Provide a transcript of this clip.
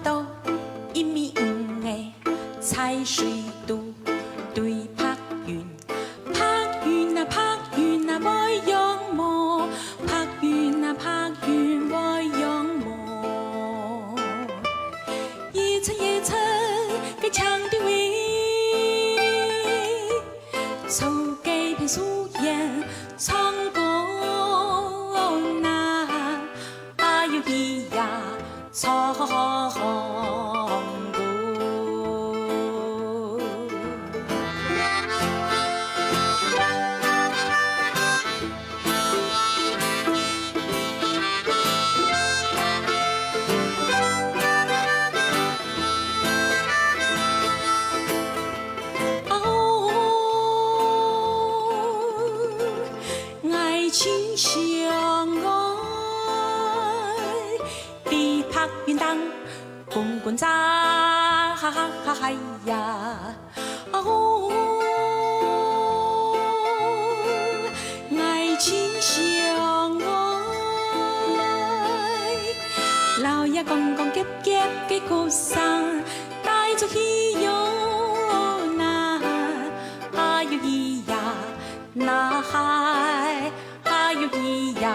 到一米五的彩水渡对白云，白云啊白云啊爱仰慕，白云啊白云爱仰慕，一层一层嘅墙的围，凑给片树叶唱歌呐，啊哟咿呀唱歌。情相爱，比白云当滚滚在呀，哦，爱情相爱，老爷公公结结嘅故事，帶着喜悦呐，啊哟咿呀，呐嗨。咿呀。